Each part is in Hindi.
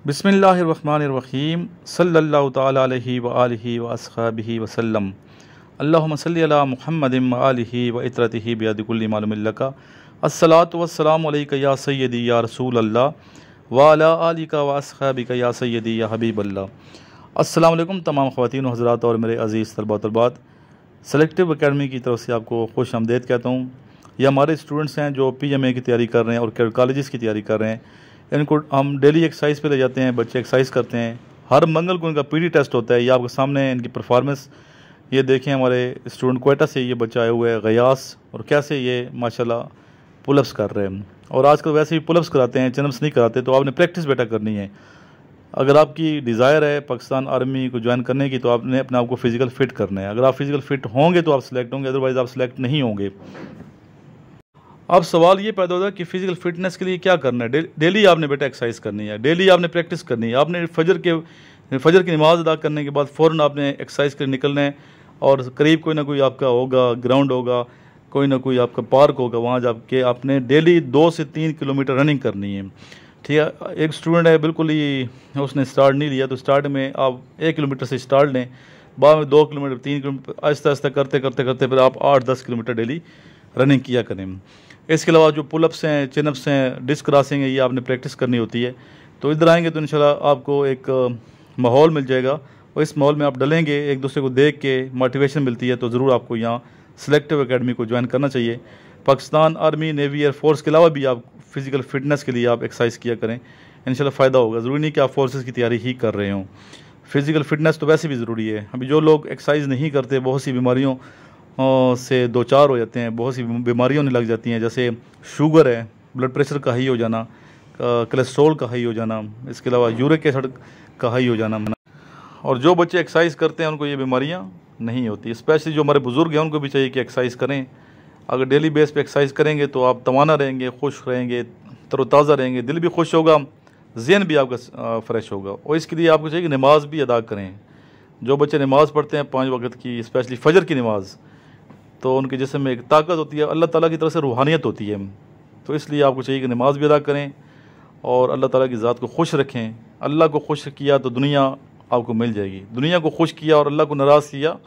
बिस्मिल्लाहिर्रहमानिर्रहीम सल्लल्लाहु तआला अलैहि व आलिहि व अस्हाबिहि वसल्लम अल्लाहुम्मा सल्लि अला मुहम्मदिन व आलिहि व इत्रतिहि बियदि कुल्ली मालूमिन लका अस्सलातु वस्सलामु अलैका या सय्यदी या रसूल अल्लाह व अला आलिका व अस्हाबिका या सय्यदी या हबीब अल्लाह। अस्सलामु अलैकुम तमाम ख़वातीन व हज़रात और मेरे अज़ीज़ तलबा व तलबात, सेलेक्टिव एकेडमी की तरफ से आपको खुश आमदीद कहता हूँ। ये हमारे स्टूडेंट्स हैं जो PMA की तैयारी कर रहे हैं और कैडेट कॉलेजेस की तैयारी कर रहे हैं। इनको हम डेली एक्सरसाइज पे ले जाते हैं, बच्चे एक्सरसाइज करते हैं। हर मंगल को इनका PD टेस्ट होता है। ये आपके सामने है इनकी परफॉर्मेंस। ये देखें, हमारे स्टूडेंट क्वेटा से ये बच्चा आया हुआ है गयास, और कैसे ये माशाल्लाह पुलअप्स कर रहे हैं। और आजकल वैसे ही पुलअप्स कराते हैं, चिनअप्स नहीं कराते। तो आपने प्रैक्टिस बेटा करनी है। अगर आपकी डिज़ायर है पाकिस्तान आर्मी को ज्वाइन करने की, तो आपने अपने आप को फ़िज़िकल फ़िट करना है। अगर आप फ़िज़िकल फ़िट होंगे तो आप सिलेक्ट होंगे, अदरवाइज़ आप सिलेक्ट नहीं होंगे। अब सवाल ये पैदा होता है कि फ़िज़िकल फ़िटनेस के लिए क्या करना है। डेली आपने बेटा एक्सरसाइज करनी है, डेली आपने प्रैक्टिस करनी है। आपने फजर की नमाज़ अदा करने के बाद फ़ौरन आपने एक्सरसाइज के लिए निकलना है। और करीब कोई ना कोई आपका होगा, ग्राउंड होगा, कोई ना कोई आपका पार्क होगा, वहाँ जाके आपने डेली 2 से 3 किलोमीटर रनिंग करनी है। ठीक है, एक स्टूडेंट है बिल्कुल ही उसने स्टार्ट नहीं लिया, तो स्टार्ट में आप 1 किलोमीटर से स्टार्ट लें, बाद में 2 किलोमीटर, 3 किलोमीटर, आहिस्ता आहिस्ता करते करते करते फिर आप 8-10 किलोमीटर डेली रनिंग किया करें। इसके अलावा जो पुलअप्स हैं, चिनअप्स हैं, डिस्क क्रॉसिंग है, ये आपने प्रैक्टिस करनी होती है। तो इधर आएंगे तो इंशाल्लाह आपको एक माहौल मिल जाएगा, और इस माहौल में आप डलेंगे, एक दूसरे को देख के मोटिवेशन मिलती है। तो ज़रूर आपको यहाँ सेलेक्टिव एकेडमी को ज्वाइन करना चाहिए। Pakistan army, navy, air force के अलावा भी आप फिज़िकल फ़िटनेस के लिए आप एक्सरसाइज किया करें, इंशाल्लाह फ़ायदा होगा। ज़रूरी नहीं कि आप फोर्सेस की तैयारी ही कर रहे हों। फ़िज़िकल फ़िटनेस तो वैसे भी ज़रूरी है। अभी जो लोग एक्सरसाइज नहीं करते बहुत सी बीमारियों से दो चार हो जाते हैं, बहुत सी बीमारियों ने लग जाती हैं, जैसे शुगर है, ब्लड प्रेशर का हाई हो जाना, कोलेस्ट्रॉल का हाई हो जाना, इसके अलावा यूरिक एसिड का हाई हो जाना। और जो बच्चे एक्सरसाइज करते हैं उनको ये बीमारियां नहीं होती। स्पेशली जो हमारे बुज़ुर्ग हैं उनको भी चाहिए कि एक्सरसाइज करें। अगर डेली बेस पे एक्सरसाइज करेंगे तो आप तवाना रहेंगे, खुश रहेंगे, तरोताज़ा रहेंगे, दिल भी खुश होगा, ज़हन भी आपका फ़्रेश होगा। और इसके लिए आपको चाहिए कि नमाज भी अदा करें। जो बच्चे नमाज़ पढ़ते हैं 5 वक्त की, स्पेशली फ़जर की नमाज़, तो उनके जिस्म में एक ताकत होती है, अल्लाह ताला की तरफ से रूहानियत होती है। तो इसलिए आपको चाहिए कि नमाज भी अदा करें और अल्लाह ताला की ज़ात को खुश रखें। अल्लाह को खुश किया तो दुनिया आपको मिल जाएगी, दुनिया को खुश किया और अल्लाह को नाराज़ किया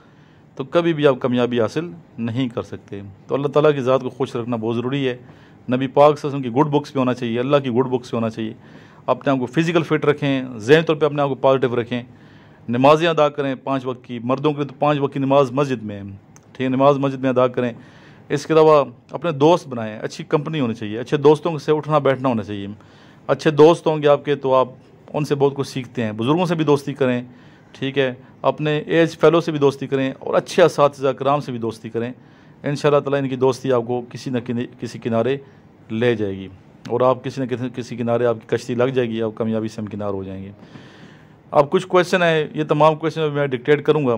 तो कभी भी आप कामयाबी हासिल नहीं कर सकते। तो अल्लाह ताला की ज़ात को खुश रखना बहुत ज़रूरी है। नबी पाक सल्लल्लाहु अलैहि वसल्लम की गुड बुक्स पे होना चाहिए, अल्लाह की गुड बुक्स पे होना चाहिए। अपने आप को फ़िज़िकल फ़िट रखें, ज़हनी तौर पर अपने आप को पॉजिटिव रखें। नमाज़ें अदा करें 5 वक्त की, मर्दों के लिए तो 5 वक्त की नमाज़ मस्जिद में, ठीक है, नमाज मस्जिद में अदा करें। इसके अलावा अपने दोस्त बनाएं, अच्छी कंपनी होनी चाहिए, अच्छे दोस्तों से उठना बैठना होना चाहिए। अच्छे दोस्त होंगे आपके तो आप उनसे बहुत कुछ सीखते हैं। बुज़ुर्गों से भी दोस्ती करें, ठीक है, अपने एज फेलो से भी दोस्ती करें, और अच्छे असातिज़ा कराम से भी दोस्ती करें। इंशाअल्लाह ताला इनकी दोस्ती आपको किसी न किसी किनारे ले जाएगी, और आप किसी न किसी किनारे आपकी कश्ती लग जाएगी, आप कामयाबी से हमकिनार हो जाएंगे। अब कुछ क्वेश्चन है, ये तमाम क्वेश्चन मैं डिक्टेट करूँगा,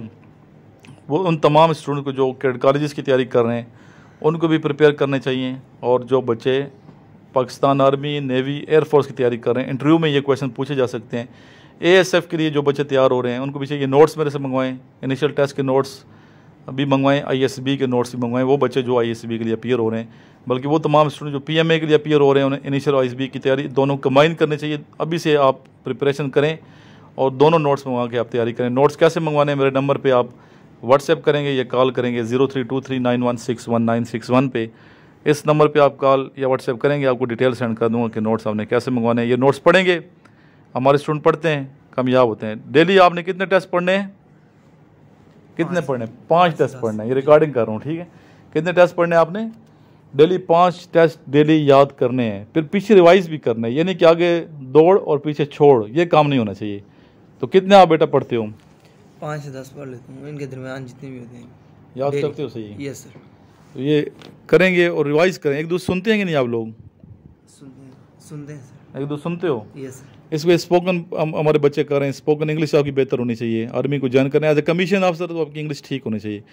वो उन तमाम स्टूडेंट को जो कैडेट कॉलेजेस की तैयारी कर रहे हैं उनको भी प्रिपेयर करने चाहिए। और जो बच्चे Pakistan army, navy, air force की तैयारी कर रहे हैं, इंटरव्यू में ये क्वेश्चन पूछे जा सकते हैं। ASF के लिए जो बच्चे तैयार हो रहे हैं उनको भी चाहिए नोट्स मेरे से मंगवाएं, इनिशियल टेस्ट के नोट्स भी मंगवाएं, ISB के नोट्स भी मंगवाएं। वो बच्चे जो ISB के लिए अपीयर हो रहे हैं, बल्कि वो तमाम स्टूडेंट जो PMA के लिए अपीयर हो रहे हैं, उन्हें इनिशियल और ISB की तैयारी दोनों कंबाइन करनी चाहिए। अभी से आप प्रिपरेशन करें और दोनों नोट्स मंगवा के आप तैयारी करें। नोट्स कैसे मंगवाने हैं, मेरे नंबर पर आप व्हाट्सएप करेंगे या कॉल करेंगे 032391619161 पे। इस नंबर पे आप कॉल या व्हाट्सएप करेंगे, आपको डिटेल सेंड कर दूंगा कि नोट्स आपने कैसे मंगवाने हैं। ये नोट्स पढ़ेंगे, हमारे स्टूडेंट पढ़ते हैं, कामयाब होते हैं। डेली आपने कितने टेस्ट पढ़ने हैं, कितने पढ़ने हैं? 5 टेस्ट पढ़ने हैं। ये रिकॉर्डिंग कर रहा हूँ, ठीक है। कितने टेस्ट पढ़ने हैं आपने? डेली 5 टेस्ट डेली याद करने हैं, फिर पीछे रिवाइज भी करना है। ये नहीं कि आगे दौड़ और पीछे छोड़, ये काम नहीं होना चाहिए। तो कितने आप बेटा पढ़ते हो? 5 से 10 पढ़ लेता हूँ, इनके दरमियान जितने भी होते हैं याद करते हो? सही। Yes sir. तो ये करेंगे और रिवाइज करें। एक दूसरे सुनते हैं कि नहीं आप लोग? सुनते हैं सर। एक दूसरे सुनते हो? Yes sir. इसको स्पोकन हमारे बच्चे कर रहे हैं। स्पोकन इंग्लिश आपकी बेहतर होनी चाहिए। आर्मी को ज्वाइन करना है एज ए कमीशन ऑफिसर, तो आपकी इंग्लिश ठीक होनी चाहिए।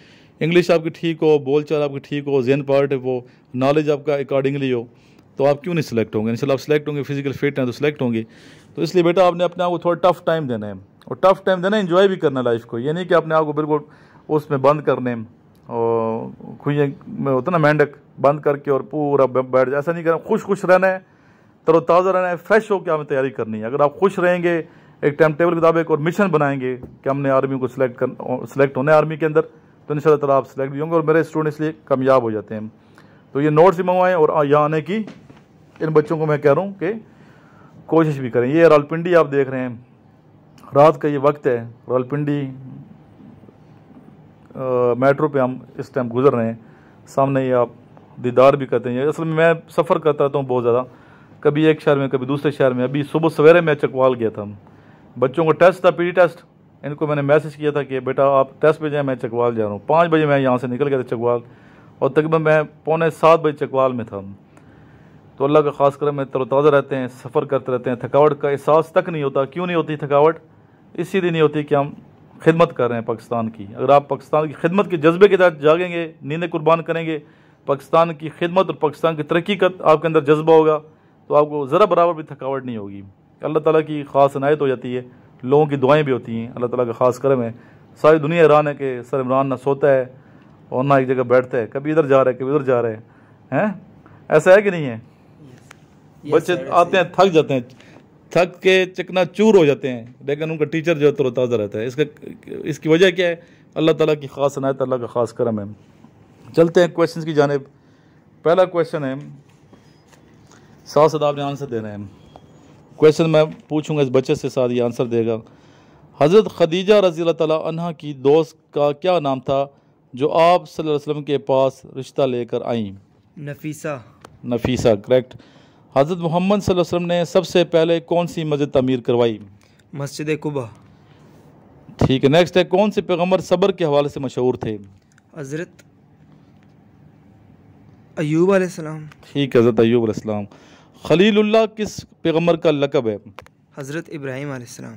इंग्लिश आपकी ठीक हो, बोलचाल आपकी ठीक हो, ज़हन पार्ट है वो, नॉलेज आपका अकॉर्डिंगली हो, तो आप क्यों नहीं सिलेक्ट होंगे? इंशाल्लाह आप सिलेक्ट होंगे, फिजिकल फिट हैं तो सिलेक्ट होंगे। तो इसलिए बेटा आपने अपने आप को थोड़ा टफ टाइम देना है, और टफ टाइम देना, एंजॉय भी करना लाइफ को। ये नहीं कि अपने आप को बिल्कुल उसमें बंद करने, और खुइयाँ में होता ना मेंढक, बंद करके और पूरा बैठ जाए, ऐसा नहीं करना। खुश खुश रहना है, तरोताज़ा रहना है, फ्रेश होकर हमें तैयारी करनी है। अगर आप खुश रहेंगे, एक टाइम टेबल के मुताबिक और मिशन बनाएंगे कि हमने आर्मी को सिलेक्ट होना है आर्मी के अंदर, तो इंशाअल्लाह ताला आप सिलेक्ट भी होंगे और मेरे स्टूडेंट इसलिए कामयाब हो जाते हैं। तो ये नोट्स भी मंगवाएँ और यहाँ आने की इन बच्चों को मैं कह रहा हूँ कि कोशिश भी करें। ये रावलपिंडी आप देख रहे हैं, रात का ये वक्त है, रावलपिंडी मेट्रो पे हम इस टाइम गुजर रहे हैं। सामने ये आप दीदार भी करते हैं। असल में मैं सफ़र करता रहता हूँ बहुत ज़्यादा, कभी एक शहर में कभी दूसरे शहर में। अभी सुबह सवेरे मैं चकवाल गया था, बच्चों को टेस्ट था, पीटी टेस्ट। इनको मैंने मैसेज किया था कि बेटा आप टेस्ट पे जाएँ, मैं चकवाल जा रहा हूँ। 5 बजे मैं यहाँ से निकल गया था चकवाल, और तकरीबन मैं 6:45 बजे चकवाल में था। तो अल्लाह का खास कर में तरोताज़ा रहते हैं, सफ़र करते रहते हैं, थकावट का एहसास तक नहीं होता। क्यों नहीं होती थकावट? इसीलिए नहीं होती कि हम खिदमत कर रहे हैं पाकिस्तान की। अगर आप पाकिस्तान की खिदमत के जज्बे के तहत जागेंगे, नींदें कुर्बान करेंगे, पाकिस्तान की खिदमत और पाकिस्तान की तरक्की का आपके अंदर जज्बा होगा, तो आपको ज़रा बराबर भी थकावट नहीं होगी। अल्लाह ताला की ख़ास इनायत हो जाती है, लोगों की दुआएं भी होती हैं। अल्लाह ताला का ख़ास करम है। सारी दुनिया हैरान है कि सर इमरान ना सोता है और ना एक जगह बैठता है, कभी इधर जा रहा है कभी उधर जा रहे हैं। ऐसा है कि नहीं है? बच्चे आते हैं, थक जाते हैं, थक के चिकना चूर हो जाते हैं, लेकिन उनका टीचर जो है तरोताज़ा रहता है। इसकी वजह क्या है? अल्लाह ताला की ख़ास इनायत, अल्लाह का ख़ास करम है। चलते हैं क्वेश्चन की जानिब। पहला क्वेश्चन है, साथ साथ आपने आंसर देना है। क्वेश्चन मैं पूछूंगा, इस बच्चे से साथ ये आंसर देगा। हज़रत खदीजा रज़ी अल्लाह ताला अन्हा की दोस्त का क्या नाम था जो आप सल्लल्लाहु अलैहि वसल्लम के पास रिश्ता लेकर आई? नफीसा। नफीसा, करेक्ट। हज़रत मोहम्मद सल्लल्लाहु अलैहि वसल्लम ने सबसे पहले कौन सी मस्जिद तमीर करवाई? मस्जिद कुबा। ठीक है, नेक्स्ट है, कौन से पैगम्बर सब्र के हवाले से मशहूर थे? हज़रत अय्यूब अलैहिस्सलाम। ठीक है, हज़रत अय्यूब अलैहिस्सलाम। खलीलुल्लाह किस पैगम्बर का लक़ब है? हज़रत इब्राहीम अलैहिस्सलाम।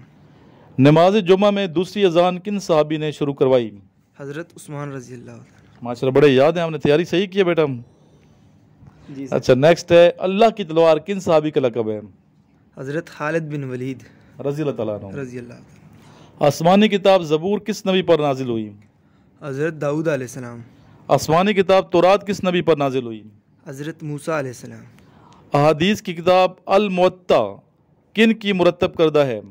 नमाज जुमा में दूसरी अजान किन सहाबी ने शुरू करवाई? हज़रत उस्मान रज़ी अल्लाह अन्हु। माशाल्लाह, बड़े याद है, आपने तैयारी सही की है बेटा। जी सर। अच्छा, नेक्स्ट है, अल्लाह की तलवार किन सहाबी का लक़ब है? हज़रत खालिद बिन वलीद रज़ी अल्लाह तआला अन्हु। रज़ी अल्लाह। आसमानी किताब ज़बूर किस नबी पर नाजिल हुई? हज़रत दाऊद अलैहिस्सलाम। आसमानी किताब तौरात किस नबी पर नाजिल हुई? हज़रत मूसा अलैहिस्सलाम। अहादीस की किताब अल मुअत्ता किन की मुरतब करदा है?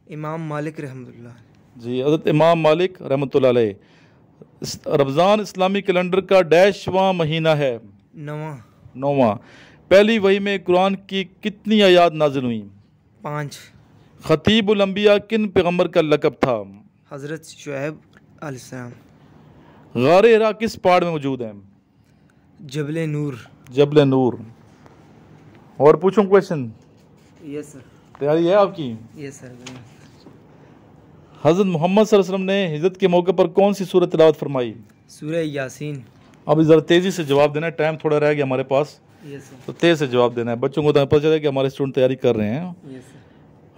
इमाम मालिक रहमतुल्लाह। जी, हज़रत इमाम मालिक रहमतुल्लाह अलैह। रमज़ान इस्लामी कैलेंडर का डैशवां महीना है? 9वां। पहली वही में कुरान की कितनी आयात नाजिल हुई? 5। खतीबुल अंबिया किन पैगम्बर का लक़ब था? हज़रत शुएब अलैहिस्सलाम। गार हिरा किस पहाड़ में मौजूद है? जबल नूर। जबल नूर। और पूछूं क्वेश्चन? Yes sir. तैयारी है आपकी? Yes sir. हज़रत मोहम्मद सल्लल्लाहु अलैहि वसल्लम ने हिजरत के मौके पर कौन सी सूरत तिलावत फरमाई? सूरह यासीन। अब ज़रा तेज़ी से जवाब देना है, टाइम थोड़ा रह गया हमारे पास, यस सर। तो तेज़ से जवाब देना है। बच्चों को तो पता चले कि हमारे स्टूडेंट तैयारी कर रहे हैं। Yes sir.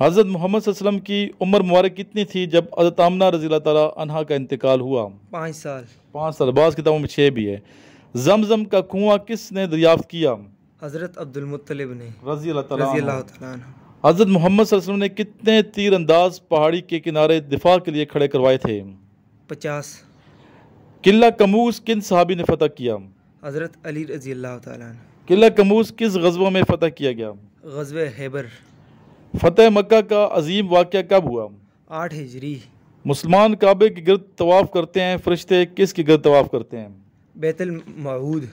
हज़रत मोहम्मद सल्लल्लाहु अलैहि वसल्लम की उम्र मुबारक कितनी थी जब हज़रत आमना रज़ी अल्लाह तआला अन्हा का इंतकाल हुआ? 5 साल। 5 साल। बाज़ किताबों में 6 भी है। जमजम का कुआं किसने दरियाफ्त किया? हज़रत अब्दुल मुत्तलिब ने रज़ी अल्लाह तआला रज़ी अन्हु। अल्लाह तआला अन्हु। हज़रत मोहम्मद सल्लल्लाहु अलैहि वसल्लम ने कितने तीर अंदाज पहाड़ी के किनारे दिफा के लिए खड़े करवाए थे? 50। किला कमूस किन सहाबी ने फतह किया? हज़रत अली रज़ी अल्लाह तआला अन्हु। किला कमूस किस गज़वा में फतह किया गया? ग़ज़वे हैबर। फतेह मक्का का अजीम वाक़या कब हुआ? 8 हिजरी। मुसलमान काबे के गिर्द तवाफ़ करते हैं, फरिश्ते किस के गिर्द तवाफ़ करते हैं? बैतुल मऊद।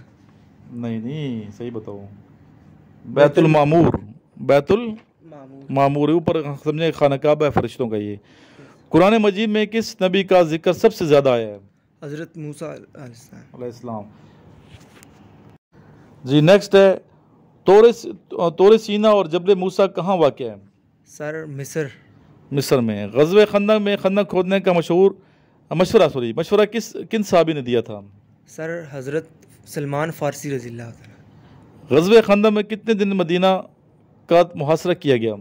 नहीं, सही बताओ। बैतुल मामूर। बैतुल मामूर ऊपर समझे, खाना काबा है फरिश्तों का। ये कुरान मजीद में किस नबी का जिक्र सबसे ज़्यादा आया है? हज़रत मूसा अलैहिस्सलाम। जी, नेक्स्ट है, तोरे सीना और जबल मूसा कहाँ वाक़ है? सर मिस्र में। ग़ज़वे खंदक में खंदक खोदने का मशवरा किन साहबी ने दिया था? सर हज़रत सलमान फ़ारसी रज़ी अल्लाह तआला। ग़ज़वे खंदक में कितने दिन मदीना का मुहासरा किया गया?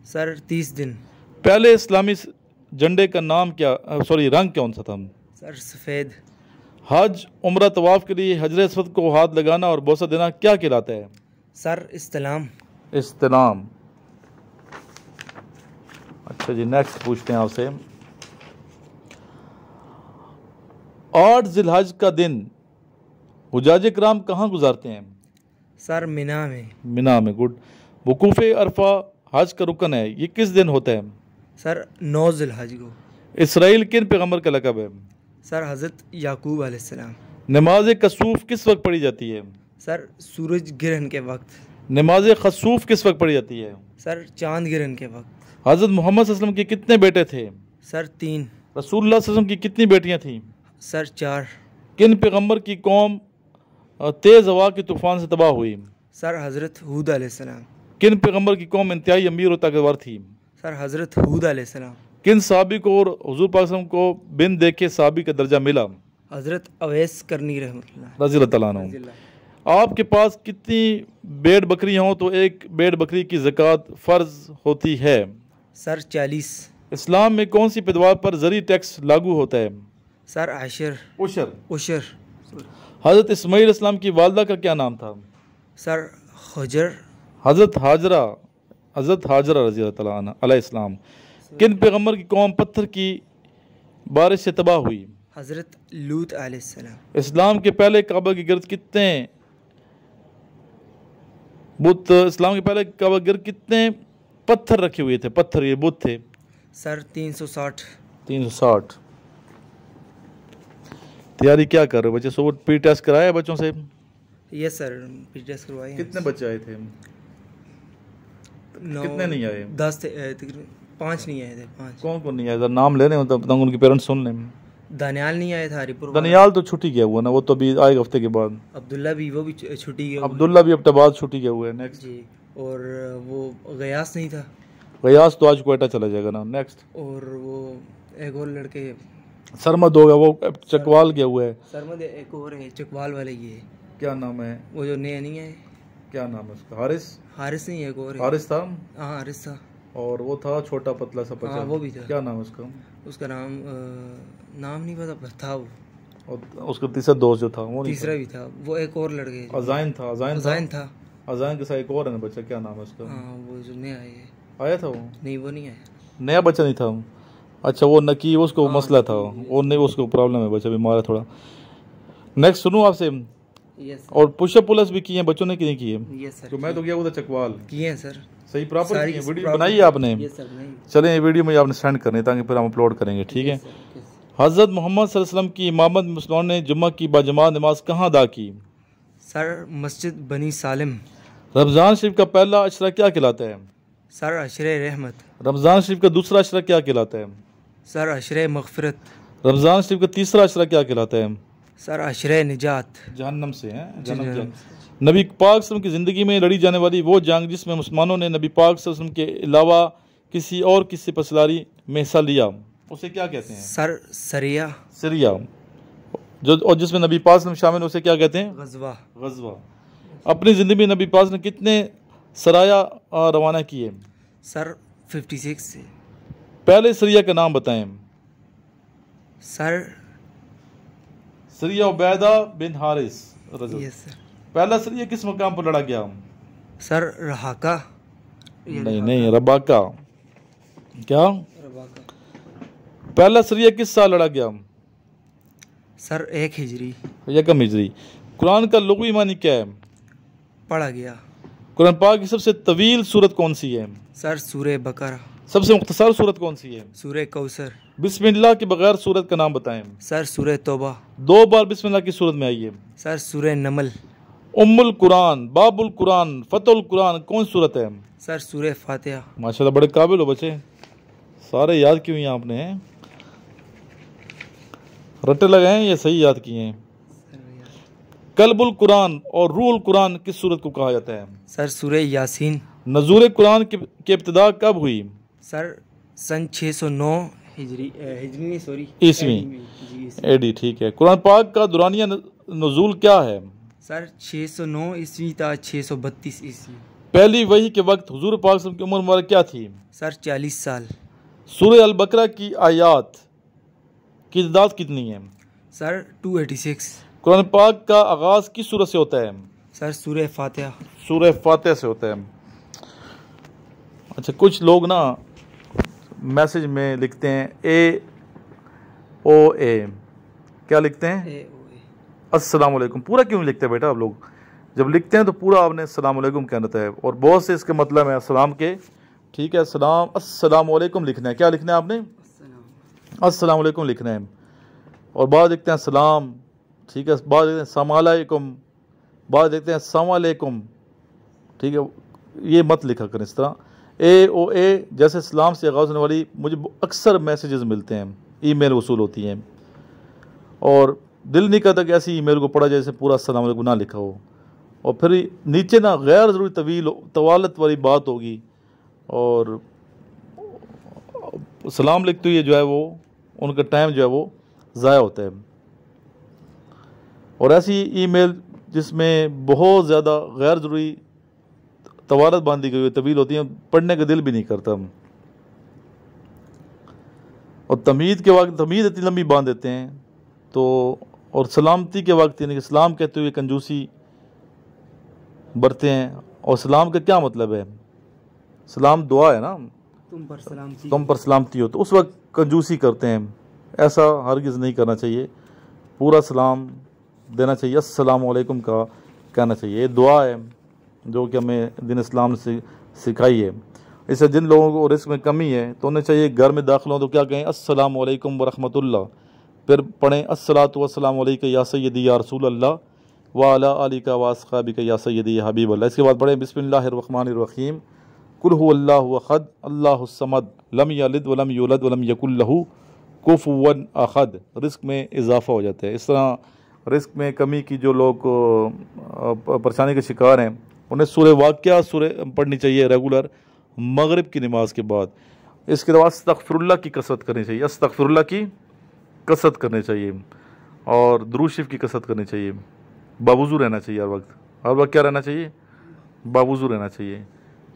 सर 30 दिन। पहले इस्लामी झंडे का नाम रंग कौन सा था? सर सफ़ेद। हज उम्रा तवाफ़ के लिए हजर अस्वद को हाथ लगाना और बोसा देना क्या कहलाता है? सर इस्तिलाम। अच्छा जी, नेक्स्ट पूछते हैं आपसे। 8 ज़िलहज का दिन हुजाज किराम कहाँ गुजारते हैं? सर मिना में। गुड। वकूफ़ अरफा हज का रुकन है, ये किस दिन होता है? सर 9 ज़िलहज को। इसराइल किन पैगम्बर का लक़ब है? सर हज़रत याकूब अलैहिस्सलाम। नमाज कसूफ किस वक्त पढ़ी जाती है? सर सूरज गिरहन के वक्त। नमाज खसूफ किस वक्त पढ़ी जाती है? सर चांद गिरहन के वक्त। हज़रत मोहम्मद सल्लल्लाहु अलैहि वसल्लम के कितने बेटे थे? सर 3। रसूलुल्लाह सल्लल्लाहु अलैहि वसल्लम की कितनी बेटियां थीं? सर 4। किन पैगम्बर की कौम तेज़ हवा के तूफ़ान से तबाह हुई? सर हज़रत हूद अलैहिस्सलाम। किन पैगम्बर की कौम इंतहाई अमीर और ताकतवर थी? सर हज़रत हूद अलैहिस्सलाम। किन सहाबी को और हुजूर पाक सल्लल्लाहु अलैहि वसल्लम को बिन देखे सहाबी का दर्जा मिला? हज़रत अवैस करनी रहमतुल्लाह रज़ी अल्लाह तआला अन्हु। आपके पास कितनी भेड़ बकरियां हो तो एक भेड़ बकरी की ज़कात फ़र्ज होती है? सर 40। इस्लाम में कौन सी पैदावार पर ज़री टैक्स लागू होता है? सर आशर। उशर। उशर। हज़रत इस्माईल इस्लाम की वालदा का क्या नाम था? सर हजर। हज़रत हाजरा रज़ी अल्लाह तआला अन्हा अलैहि इस्लाम। किन पैगम्बर की कौम पत्थर की बारिश से तबाह हुई? हज़रत लूत अलैहिस्सलाम। इस्लाम के पहले काबा के गिर्द कितने बुत इस्लाम के पहले काबा के गिर्द कितने पत्थर रखे हुए थे? पत्थर ये बुत थे। सर 360। 360। तैयारी क्या कर रहे हो बच्चे? सो प्री टेस्ट कराया बच्चों से? यस सर, पी टेस्ट करवाए हैं। कितने बच्चे आए थे? 9। कितने नहीं आए? 10 थे, तकरीबन 5 नहीं आए थे। 5 कौन कौन नहीं आया? जरा नाम लेने हो तब उनके पेरेंट्स सुन लें। दानियाल नहीं आया था हरिपुर वाला। दनियाल तो छुट्टी गया हुआ ना, वो तो अभी आएगा हफ्ते के बाद। अब्दुल्ला भी, वो भी छुट्टी गया हुआ अब्दुल्ला भी हफ्ते बाद छुट्टी गया हुआ है। नेक्स्ट जी। और वो गयास नहीं था। गयास तो आज क्वेटा चला जाएगा ना। नेक्स्ट और वो एक और लड़के सरमद हो गया, वो चकवाल गया हुआ है। सरमद, एक और है चकवाल वाले, ये क्या नाम है? वो जो नए नहीं आए। क्या नाम है उसका? हारिस। हारिस नहीं, एक और है। हारिस था। हाँ हारिस था। और वो था छोटा पतला सा पचा। हाँ वो भी था। क्या नाम है उसका? उसका नाम नहीं पता था वो। और उसका तीसरा दोस्त जो था वो नहीं तीसरा भी था। वो एक और लड़के था। अजाइन था। अजाइन था। अजाइन के साथ एक और है ना बच्चा, क्या नाम है उसका? हाँ वो जो नया आए है। आया था वो? नहीं वो नहीं आया। नया बच्चा नहीं था। अच्छा वो नकी, उसको मसला था वो, नहीं उसको प्रॉब्लम है, बच्चा बीमार है थोड़ा। नेक्स्ट सुनूं आपसे। यस। और पुशअप पुलस भी किए हैं बच्चों ने कि नहीं किए? Yes sir. तो मैं तो गया वो था चकवाल। किए हैं सर। सही प्रॉपर सारी किए? वीडियो proper- बनाई है आपने? यस सर नहीं। चलें ये वीडियो मुझे आपने सेंड करनी है ताकि फिर हम अपलोड करेंगे, ठीक है? Yes sir, yes. हज़रत मोहम्मद सल्लल्लाहु अलैहि वसल्लम की इमामत में मुसलमानों ने जुम्मा की बाजमात नमाज कहाँ अदा की? सर मस्जिद बनी सालिम। रमज़ान शरीफ का पहला अशरा क्या कहलाता है? सर अशरे रहमत। रमज़ान शरीफ का दूसरा अशरा क्या कहलाता है? सर अशरे मगफरत। रमज़ान शरीफ का तीसरा अशरा क्या कहलाता है? सर अशरे निजात। जहन्नम से है। जहन्नम नबी पाक सल्लल्लाहु अलैहि वसल्लम की ज़िंदगी में लड़ी जाने वाली वो जंग जिसमें मुसलमानों ने नबी पाक सल्लल्लाहु अलैहि वसल्लम के अलावा किसी और की सिपहसालारी में हिस्सा लिया, उसे क्या कहते हैं? सर सरिया। सिरिया। जो और जिसमें नबी पाक सल्लल्लाहु अलैहि वसल्लम शामिल, उसे क्या कहते हैं? गजवा। गज़वा। अपनी ज़िंदगी में नबी पाक ने कितने सराया रवाना किए? सर 56 से। पहले सरिया का नाम बताएं। सर सरिया उबैदा बिन हारिस रज़ी। Yes sir. पहला सरिया किस मकाम पर लड़ा गया? सर रहाका। नहीं रबाका। क्या? रबाका। पहला सरिया किस साल लड़ा गया? सर 1 हिजरी। यकम हिजरी। कुरान का लुग़वी मानी क्या है? पढ़ा गया। कुरान पाक की सबसे तवील सूरत कौन सी है? सर सूरे बकरा। सबसे मुख्तसर सूरत कौन सी है? सूरे कौसर। बिस्मिल्लाह के बगैर सूरत का नाम बताएं। सर सूरे तौबा। 2 बार बिस्मिल्लाह की सूरत में आई है। सर सूरे नमल। उम्मुल कुरान, बाबुल कुरान, फतुल कुरान कौन सूरत है? सर सूरे फातिहा। माशाल्लाह बड़े काबिल हो बच्चे, सारे याद किए हैं आपने। रट्टे लगे हैं, ये सही याद किए हैं। कल्बुल कुरान और रूहुल कुरान किस सूरत को कहा जाता है? सर सूरे यासीन। नज़ूल कुरान की इब्तिदा कब हुई? सर सन 609 हिजरी नहीं सॉरी ईस्वी। एडी, ठीक है। कुरान पाक का दुरानिया नज़ूल क्या है? सर 609 ईस्वी था 632 ईस्वी। पहली वही के वक्त हुजूर पाक सल्लल्लाहु अलैहि वसल्लम की उम्र मुबारक क्या थी? सर 40 साल। सूरह अल बकरा की आयात की तादाद कितनी है? सर 286। कुरान पाक का आगाज़ किस सूरत से होता है? सर सूरह फातिहा। सूरह फातिहा से होता है। अच्छा, कुछ लोग ना मैसेज में लिखते हैं AOA, क्या लिखते हैं? अस्सलाम वालेकुम। पूरा क्यों लिखते हैं बेटा आप लोग? जब लिखते हैं तो पूरा आपने अस्सलाम वालेकुम कहना है, और बहुत से इसके मतलब है अस्सलाम के, ठीक है, सलाम अस्सलाम वालेकुम लिखना है। क्या लिखना है आपने? अस्सलाम वालेकुम लिखना है। और बाद लिखते हैं सलाम, ठीक है, बाद लिखते हैं सलाम, बाद लिखते हैं अस्सलाम वालेकुम, ठीक है। ये मत लिखा करें इस तरह ए जैसे सलाम से आगाज़ होने वाली मुझे अक्सर मैसेजेस मिलते हैं, ईमेल वसूल होती हैं, और दिल नहीं करता कि ऐसी ईमेल को पढ़ा जैसे पूरा अस्सलाम वालेकुम ना लिखा हो, और फिर नीचे ना गैर ज़रूरी तवालत वाली बात होगी, और सलाम लिखते हुए जो है वो उनका टाइम जो है वो ज़ाया होता है। और ऐसी ईमेल जिसमें बहुत ज़्यादा गैर ज़रूरी तवालत बांधी गई तवील होती हैं, पढ़ने का दिल भी नहीं करता। और तमीद के वक्त तमीद इतनी लंबी बांध देते हैं, तो और सलामती के वक्त यानी कि सलाम कहते हुए कंजूसी बरते हैं। और सलाम का क्या मतलब है? सलाम दुआ है ना, तुम पर सलामती हो, तो उस वक्त कंजूसी करते हैं। ऐसा हरगिज़ नहीं करना चाहिए, पूरा सलाम देना चाहिए, अस्सलामु अलैकुम का कहना चाहिए। ये दुआ है जो कि हमें दीन इस्लाम से सिखाई है। इससे जिन लोगों को रिस्क में कमी है तो उन्हें चाहिए घर में दाखिल हो तो क्या कहें, अस्सलामु अलैकुम व रहमतुल्लाह, फिर पढ़ें अस्सलातु वस्सलामु अलैका या सय्यदी या रसूल अल्लाह व अला आलिका व अस्हाबिका या सय्यदी या हबीब अल्लाह। इसके बाद पढ़ें बिस्मिल्लाहिर रहमानिर रहीम, कुल हुवल्लाहु अहद अल्लाहुस समद लम यलिद वलम यूलद वलम यकुल लहू कुफुवन अहद। रिस्क में इजाफा हो जाता है। इस तरह रिस्क में कमी की जो लोग परेशानी के शिकार हैं उन्हें सूरह वाक़िया सूरह पढ़नी चाहिए रेगुलर मगरिब की नमाज के बाद। इसके अलावा अस्तग़फिरुल्लाह की कसरत करनी चाहिए, अस्तग़फिरुल्लाह की कसरत करनी चाहिए, और दुरूद शरीफ की कसरत करनी चाहिए। बावुज़ू रहना चाहिए हर वक्त क्या रहना चाहिए? बावुज़ू रहना चाहिए।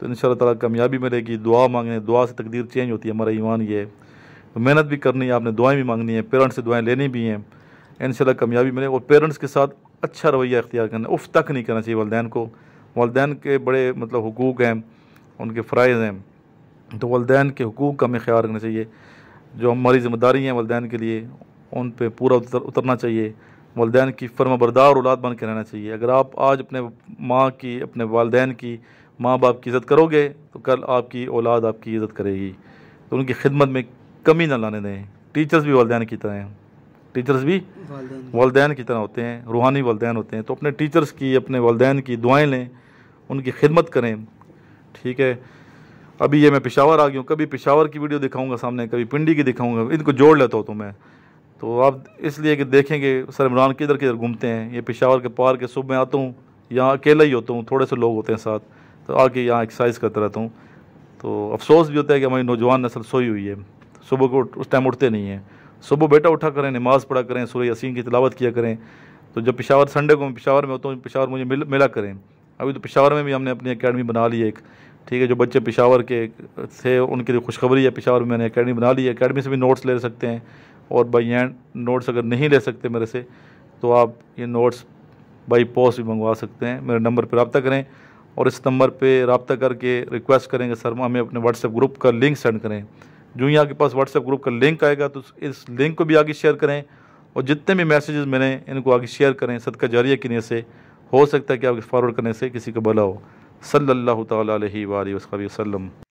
तो इंशाअल्लाह ताला कामयाबी मिलेगी। दुआ मांगने, दुआ से तकदीर चेंज होती है, हमारा ईमान ये है। तो मेहनत भी करनी है आपने, दुआएं भी मांगनी है, पेरेंट्स से दुआएं लेनी भी हैं, इंशाअल्लाह कामयाबी मिले। और पेरेंट्स के साथ अच्छा रवैया इख्तियार करना, उफ़ तक नहीं करना चाहिए वालिदैन को। वालिदैन के बड़े मतलब हुकूक़ हैं, उनके फ़राइज़ हैं, तो वालिदैन के हुकूक़ का हमें ख्याल रखना चाहिए। जो हमारी ज़िम्मेदारी हैं वालिदैन के लिए उन पे पूरा उतरना चाहिए। वालिदैन की फर्माबरदार औलाद बन के रहना चाहिए। अगर आप आज अपने माँ की, अपने वालिदैन की, माँ बाप की इज़्ज़त करोगे तो कल आपकी औलाद आपकी इज़्ज़त करेगी। तो उनकी खिदमत में कमी ना लाने दें। टीचर्स भी वालिदैन की तरह हैं, टीचर्स भी वालिदैन की तरह होते हैं, रूहानी वालिदैन होते हैं। तो अपने टीचर्स की, अपने वालिदैन की दुआएं लें, उनकी खिदमत करें, ठीक है। अभी ये मैं पेशावर आ गया हूँ, कभी पेशावर की वीडियो दिखाऊंगा सामने, कभी पिंडी की दिखाऊंगा, इनको जोड़ लेता हूँ तो मैं, तो आप इसलिए कि देखेंगे सर इमरान किधर किधर घूमते हैं। ये पेशावर के पार के सुबह में आता हूँ, यहाँ अकेला ही होता हूँ, थोड़े से लोग होते हैं साथ, तो आके यहाँ एक्सरसाइज करता रहता हूँ। तो अफसोस भी होता है कि हमारी नौजवान नस्ल सोई हुई है, सुबह को उस टाइम उठते नहीं हैं। सुबह बेटा उठा करें, नमाज़ पढ़ा करें, सूरह यासीन की तिलावत किया करें। तो जब पेशावर संडे को मैं पेशावर में होता हूँ, पेशावर मुझे मिला करें। अभी तो पेशावर में भी हमने अपनी एकेडमी बना ली है एक, ठीक है। जो बच्चे पेशावर के थे उनके लिए खुशखबरी है, पेशावर में मैंने एकेडमी बना ली है। एकेडमी से भी नोट्स ले सकते हैं, और बाई हैंड नोट्स अगर नहीं ले सकते मेरे से तो आप ये नोट्स बाई पोस्ट भी मंगवा सकते हैं। मेरे नंबर पर रब्ता करें, और इस नंबर पर रब्ता करके रिक्वेस्ट करेंगे सर हमें अपने व्हाट्सएप ग्रुप का लिंक सेंड करें। जो ही आपके पास व्हाट्सएप ग्रुप का लिंक आएगा तो इस लिंक को भी आगे शेयर करें, और जितने भी मैसेजेस मिले इनको आगे शेयर करें। सदका जारिया की नीयत से हो सकता है कि आपके फॉरवर्ड करने से किसी का भला हो। सल्लल्लाहु तआला अलैहि व आलिहि वसल्लम।